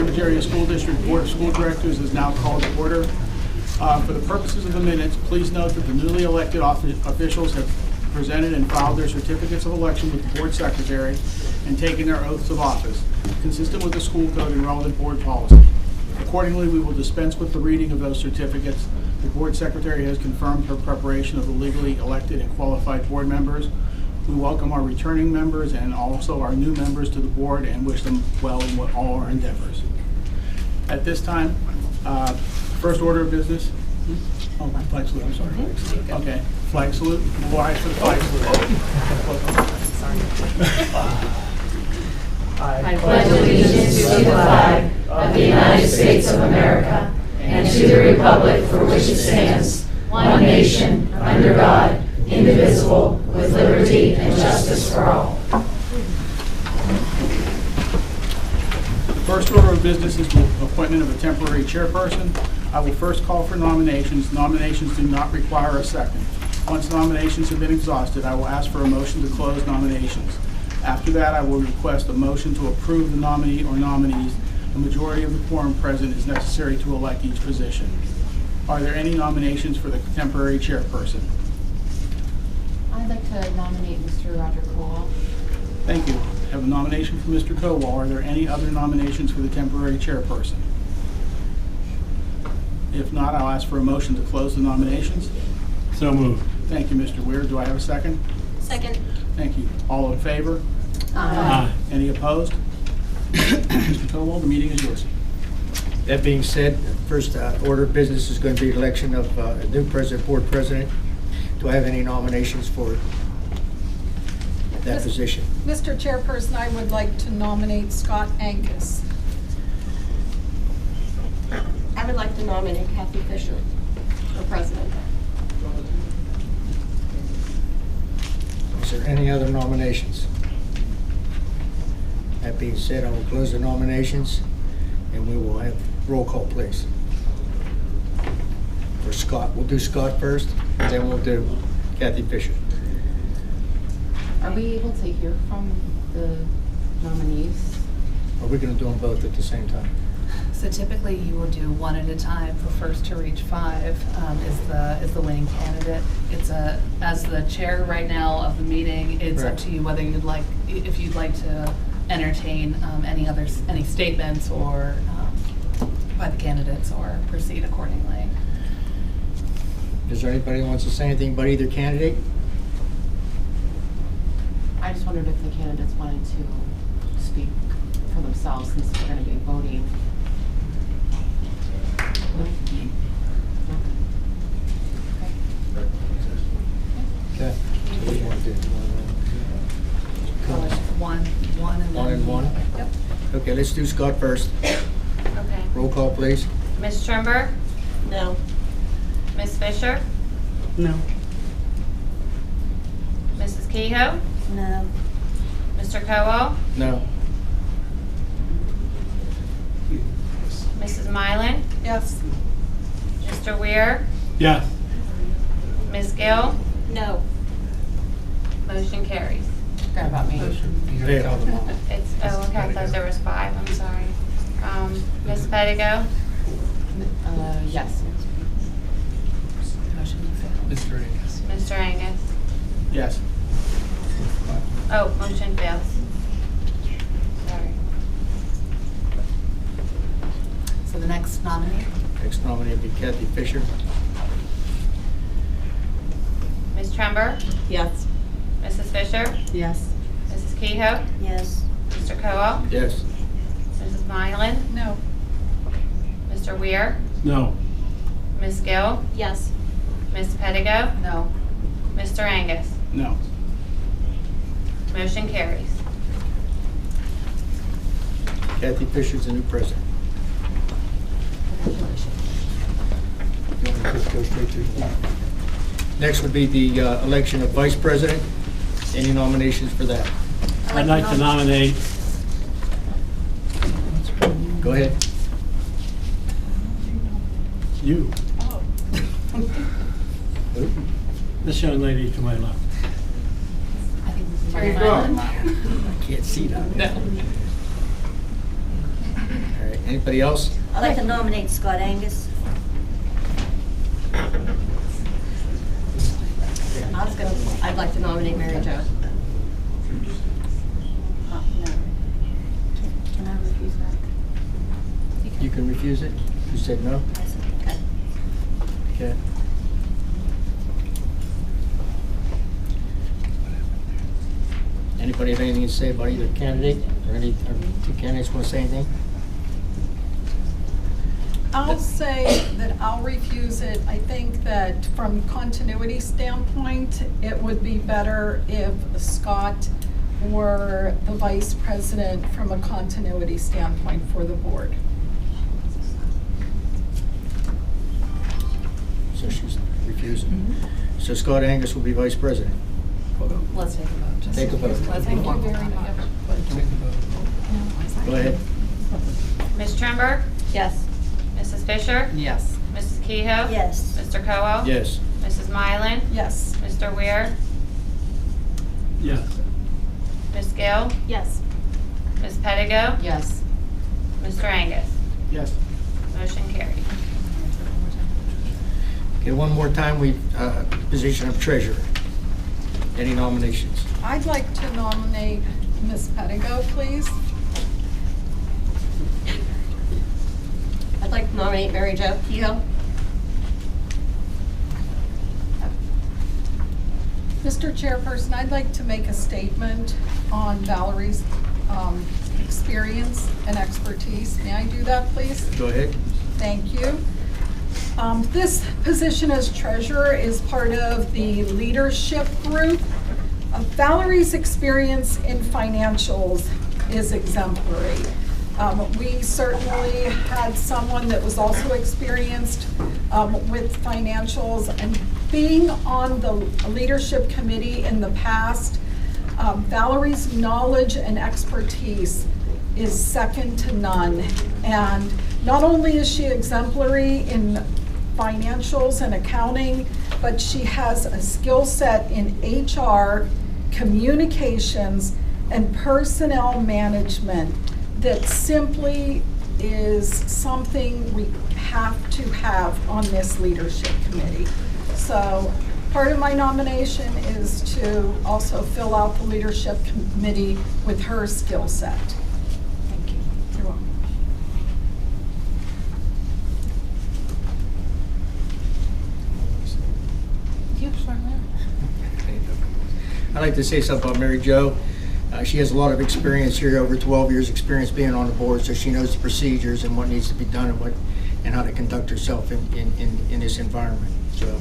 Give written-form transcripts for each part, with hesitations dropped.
Ambridge Area School District Board of School Directors is now called to order. For the purposes of the minutes, please note that the newly elected officials have presented and filed their certificates of election with the board secretary and taken their oaths of office, consistent with the school code and relevant board policy. Accordingly, we will dispense with the reading of those certificates. The board secretary has confirmed her preparation of the legally elected and qualified board members. We welcome our returning members and also our new members to the board and wish them well in all our endeavors. At this time, first order of business. Oh, flag salute, I'm sorry. Okay, flag salute. We'll rise for the flag salute. I pledge allegiance to the flag of the United States of America and to the republic for which it stands, one nation, under God, indivisible, with liberty and justice for all. The first order of business is the appointment of a temporary chairperson. I will first call for nominations. Nominations do not require a second. Once nominations have been exhausted, I will ask for a motion to close nominations. After that, I will request a motion to approve the nominee or nominees. The majority of the quorum present is necessary to elect each position. Are there any nominations for the temporary chairperson? I'd like to nominate Mr. Roger Cole. Thank you. I have a nomination for Mr. Kowal. Are there any other nominations for the temporary chairperson? If not, I'll ask for a motion to close the nominations. So moved. Thank you, Mr. Weir. Do I have a second? Second. Thank you. All in favor? Aye. Any opposed? Mr. Kowal, the meeting is yours. That being said, first order of business is going to be election of a new president, board president. Do I have any nominations for that position? Mr. Chairperson, I would like to nominate Scott Angus. I would like to nominate Kathy Fisher for president. Is there any other nominations? That being said, I will close the nominations and we will have roll call, please. For Scott, we'll do Scott first, then we'll do Kathy Fisher. Are we able to hear from the nominees? Are we going to do them both at the same time? So typically you will do one at a time. For first to reach five is the winning candidate. It's as the chair right now of the meeting, it's Right. up to you whether if you'd like to entertain any statements or by the candidates or proceed accordingly. Is there anybody who wants to say anything about either candidate? I just wondered if the candidates wanted to speak for themselves since we're going to be voting. Okay. What do you want to do? One and One and one? Yep. Okay, let's do Scott first. Okay. Roll call, please. Ms. Trimber? No. Ms. Fisher? No. Mrs. Kehoe? No. Mr. Kowal? No. Mrs. Mylan? Yes. Mr. Weir? Yes. Ms. Gill? No. Motion carries. Forgot about me. Hey, hold on. It's, oh, okay, I thought there was five, I'm sorry. Ms. Pettigo? Yes. Motion failed. Mr. Angus. Mr. Angus? Yes. Oh, motion fails. Sorry. So the next nominee? Next nominee will be Kathy Fisher. Ms. Trimber? Yes. Mrs. Fisher? Yes. Mrs. Kehoe? Yes. Mr. Kowal? Yes. Mrs. Mylan? No. Mr. Weir? No. Ms. Gill? Yes. Ms. Pettigo? No. Mr. Angus? No. Motion carries. Kathy Fisher's the new president. You want me to just go straight to? Next would be the election of vice president. Any nominations for that? I'd like to nominate Go ahead. you, Oh. this young lady to my left. I think this is Terry Mylan. I can't see that. No. All right. Anybody else? I'd like to nominate Scott Angus. I'd like to nominate Mary Jo. Can I refuse that? You can refuse it? You said no? I said, okay. Okay. Anybody have anything to say about either candidate, or any, or two candidates want to say anything? I'll say that I'll refuse it. I think that from continuity standpoint, it would be better if Scott were the vice president from a continuity standpoint for the board. So she's refusing. So Scott Angus will be vice president. Let's take a vote. Just Take a vote. Let's Thank move you on. very much. Go ahead. Ms. Trimber? Yes. Mrs. Fisher? Yes. Mrs. Kehoe? Yes. Mr. Coe? Yes. Mrs. Mylan? Yes. Mr. Weir? Yes. Ms. Gill? Yes. Ms. Pettigo? Yes. Mr. Angus? Yes. Motion carried. Okay, one more time, position of treasurer. Any nominations? I'd like to nominate Ms. Pettigo, please. I'd like to nominate Mary Jo Kehoe. Mr. Chairperson, I'd like to make a statement on Valerie's experience and expertise. May I do that, please? Go ahead. Thank you. This position as treasurer is part of the leadership group. Valerie's experience in financials is exemplary. We certainly had someone that was also experienced with financials, and being on the leadership committee in the past, Valerie's knowledge and expertise is second to none. And not only is she exemplary in financials and accounting, but she has a skill set in HR, communications, and personnel management that simply is something we have to have on this leadership committee. So part of my nomination is to also fill out the leadership committee with her skill set. Thank you. You're welcome. I'd like to say something about Mary Jo. She has a lot of experience here, over 12 years' experience being on the board, so she knows the procedures and what needs to be done and how to conduct herself in this environment. So,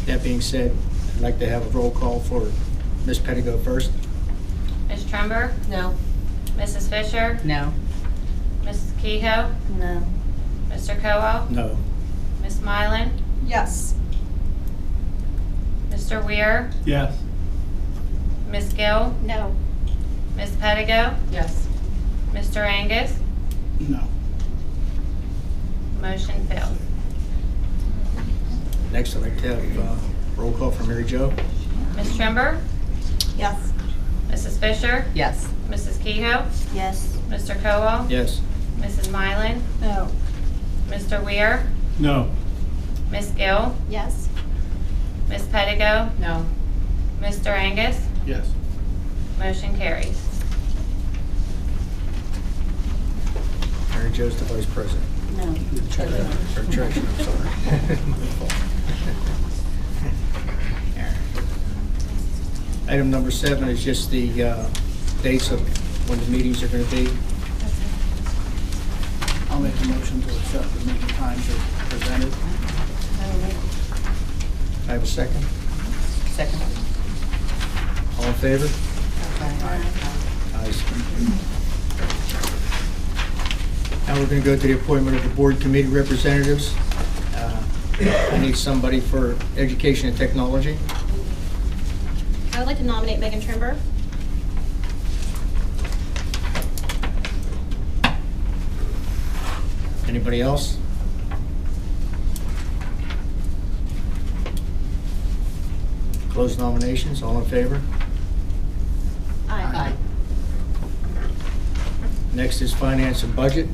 that being said, I'd like to have a roll call for Ms. Pettigo first. Ms. Trimber? No. Mrs. Fisher? No. Mrs. Kehoe? No. Mr. Coe? No. Ms. Mylan? Yes. Mr. Weir? Yes. Ms. Gill? No. Ms. Pettigo? Yes. Mr. Angus? No. Motion failed. Next, I'd like to have roll call for Mary Jo. Ms. Trimber? Yes. Mrs. Fisher? Yes. Mrs. Kehoe? Yes. Mr. Coe? Yes. Mrs. Mylan? No. Mr. Weir? No. Ms. Gill? Yes. Ms. Pettigo? No. Mr. Angus? Yes. Motion carries. Mary Jo's the vice president. No. Or treasurer, I'm sorry. My fault. Item number 7 is just the dates of when the meetings are going to be. I'll make a motion to accept the meeting times as presented. I have a second. Second. All in favor? Okay. Ayes. Now we're going to go to the appointment of the board committee representatives. I need somebody for education and technology. I would like to nominate Megan Trimber. Anybody else? Close nominations. All in favor? Aye. Next is finance and budget.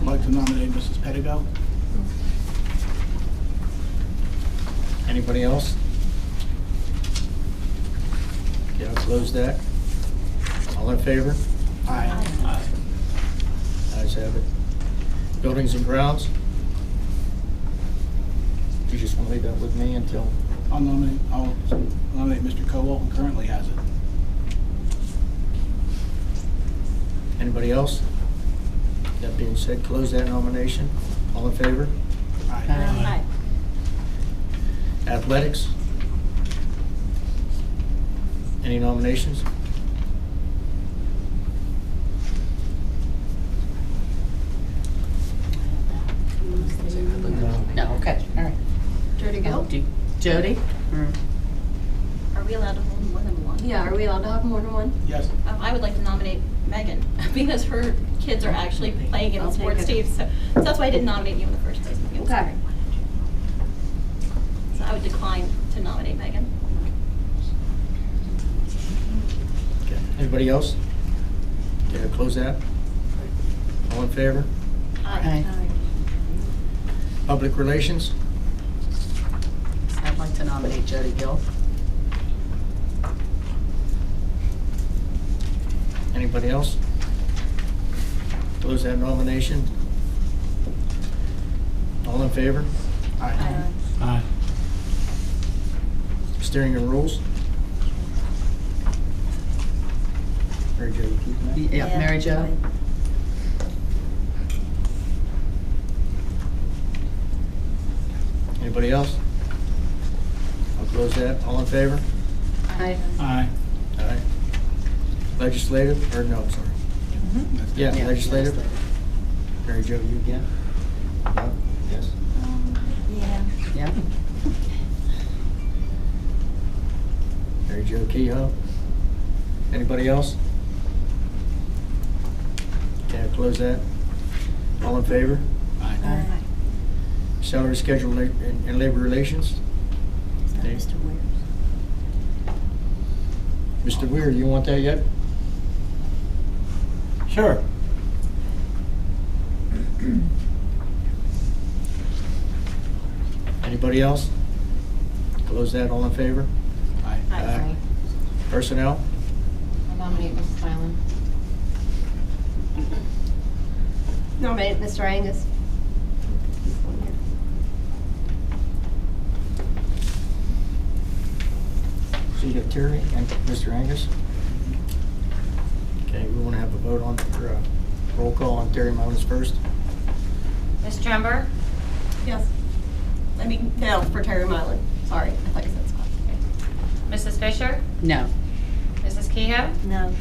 I'd like to nominate Mrs. Pedigo. Anybody else? Okay, I'll close that. All in favor? Aye. Ayes have it. Buildings and grounds? You just want to leave that with me until, I'll nominate Mr. Cowell, who currently has it. anybody else? That being said, close that nomination. All in favor? Aye. Athletics? Any nominations? No, okay, all right. Jody Gill? Jody? Are we allowed to hold more than one? Yeah, are we allowed to have more than one? Yes. I would like to nominate Megan, because her kids are actually playing in the sports team, so that's why I didn't nominate you in the first place. I'm sorry. So I would decline to nominate Megan. Okay. Anybody else? Okay, I'll close that. All in favor? Aye. Public relations? I'd like to nominate Jody Gill. Anybody else? Close that nomination. All in favor? Aye. Aye. Steering and rules? Mary Jo, you keeping that? Yeah, Mary Jo? Anybody else? I'll close that. All in favor? Aye. Aye. Aye. Legislative, or no, I'm sorry. Yeah, legislative. Mary Jo, you again? No? Yes? Yeah. Yeah. Mary Jo Kehoe? Anybody else? Okay, I'll close that. All in favor? Aye. Salary schedule and labor relations? Okay. Mr. Weir. Mr. Weir, you want that yet? Sure. Anybody else? Close that, all in favor? Aye. Personnel? I nominate Mrs. Mylan. Nominate Mr. Angus. So you got Terry and Mr. Angus? Okay, we want to have a vote on, or a roll call on Terry Mullins first. Ms. Trember? Yes. I mean, no, for Terry Mylan. Sorry, I thought you said Scott. Mrs. Fisher? No. Mrs. Kehoe? No.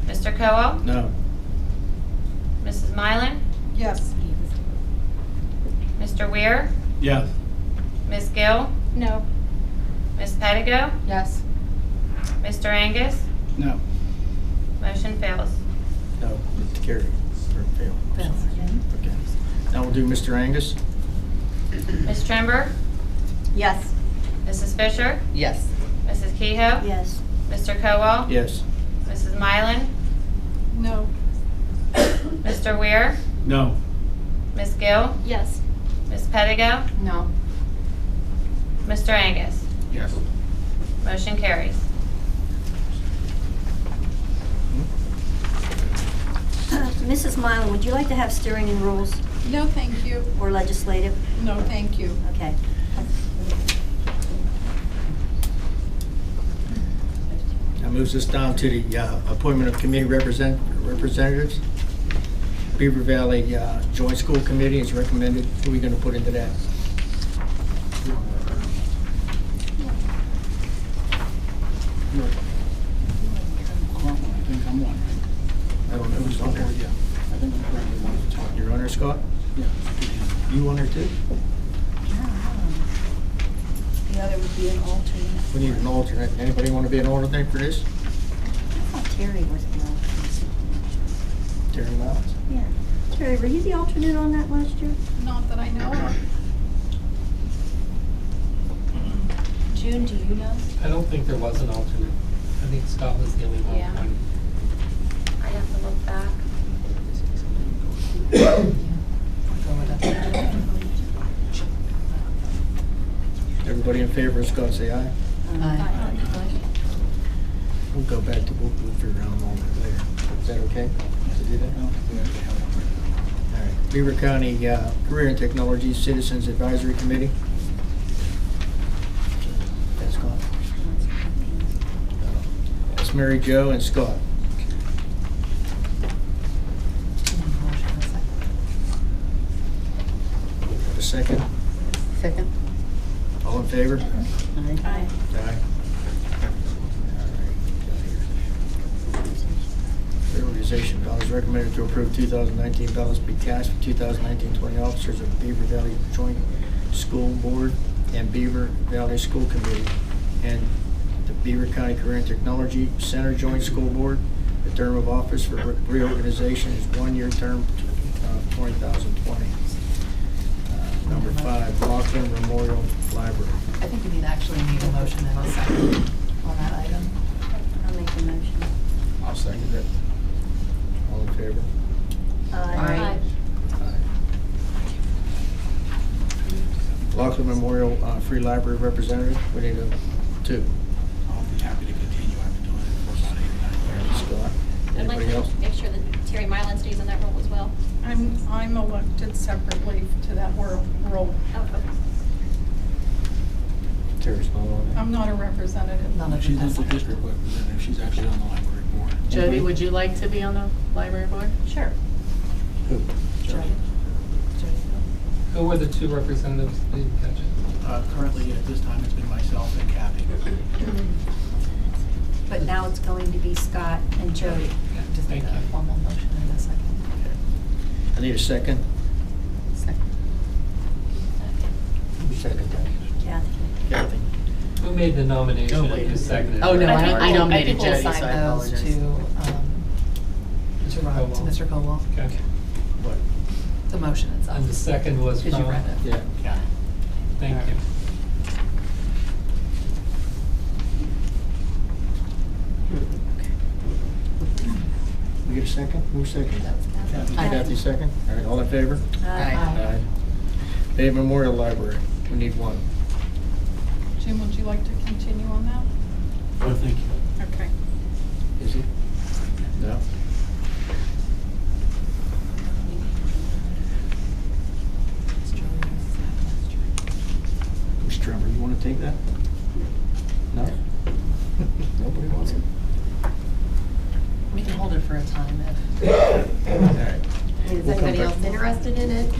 Mr. Cowell? No. Mrs. Mylan? Yes. Mr. Weir? Yes. Ms. Gill? No. Ms. Pedigo? Yes. Mr. Angus? No. Motion fails. No, to carry, or fail. I'm sorry. Okay. Now we'll do Mr. Angus. Ms. Trember? Yes. Mrs. Fisher? Yes. Mrs. Kehoe? Yes. Mr. Cowell? Yes. Mrs. Mylan? No. Mr. Weir? No. Ms. Gill? Yes. Ms. Pedigo? No. Mr. Angus? Yes. Motion carries. Mrs. Mylan, would you like to have steering and rules No, thank you. or legislative? No, thank you. Okay. That moves us down to the appointment of committee representatives. Beaver Valley Joint School Committee is recommended. Who are we going to put into that? Currently, I think I'm one. I don't know who's on there. Yeah. I think I'm currently one of the top. You're on there, Scott? Yeah. You on there too? The other would be an alternate. We need an alternate. Anybody want to be an alternate for this? I thought Terry was the alternate. Terry Mullins. Yeah. Terry, were you the alternate on that last year? Not that I know of. June, do you know? I don't think there was an alternate. I think Scott was the only one. Yeah. I have to look back. Everybody in favor of Scott, say aye. We'll go back to, we'll figure out all that later. Is that okay to do that? All right. Beaver County Career and Technology Citizens Advisory Committee. That's Scott. That's Mary Jo and Scott. A second? Second. All in favor? Aye. Aye. Reorganization ballots recommended to approve 2019 ballots be cast for 2019-20 officers of Beaver Valley Joint School Board and Beaver Valley School Committee and the Beaver County Career and Technology Center Joint School Board. The term of office for reorganization is 1-year term, 2020. Number 5, Laughlin Memorial Library. I think we actually need a motion and a second on that item. I'll make a motion. I'll second it. All in favor? Aye. Laughlin Memorial Free Library Representative, we need a 2. I'll be happy to continue. I've been doing it for about 8 or 9 years. Scott. I'd like Anybody else? to make sure that Terry Mylan stays in that role as well. I'm elected separately to that role. Oh, okay. Terry's not on I'm not a representative. None of She's them. not the district representative. She's actually on the library board. Jody, would you like to be on the library board? Sure. Who? Jody. Who were the 2 representatives? I didn't catch it. Currently, at this time, it's been myself and Kathy. But now it's going to be Scott and Jody. Just need Thank a you. formal motion in a second. I need a second. Second. Who seconded that? Kathy. Kathy. Who made the nomination Nobody. and who seconded it? Oh, no, I nominated I Jody, think so I we'll assign those apologize. to Mr. Colwell. Okay. What? The motion itself. And the second was Because you from? read it. Yeah. Kathy. Thank you. We get a second? Who seconded that? Kathy. Kathy second? All right, all in favor? Aye. Aye. Bay Memorial Library, we need 1. Jim, would you like to continue on that? Oh, thank you. Okay. Is he? No? Mr. Trummer, you want to take that? No? Nobody wants it? We can hold it for a time if. All right. Is We'll come anybody back. else interested in it?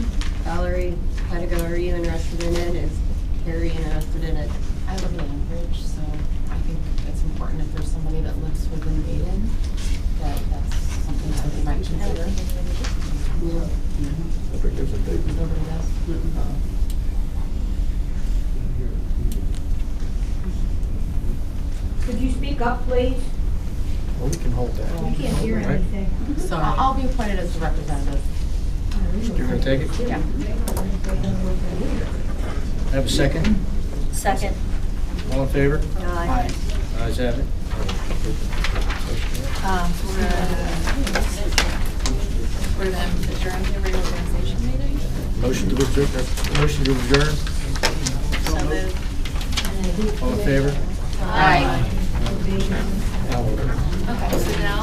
Valerie, Pedigo, are you interested in it? Is Carrie interested in it? I live in Ambridge, so I think it's important if there's somebody that lives within Dayton, that's something that they might consider. Nobody lives in Dayton. Nobody does. Could you speak up, please? Well, we can hold that. We can't hear Right? anything. Sorry. I'll be appointed as the representative. You're going to take it? Yeah. Have a second? Second. All in favor? Aye. Ayes have it. We're gonna adjourn the reorganization meeting. Motion to adjourn? Motion to adjourn? So moved. All in favor? Aye. Now we'll- Okay, so now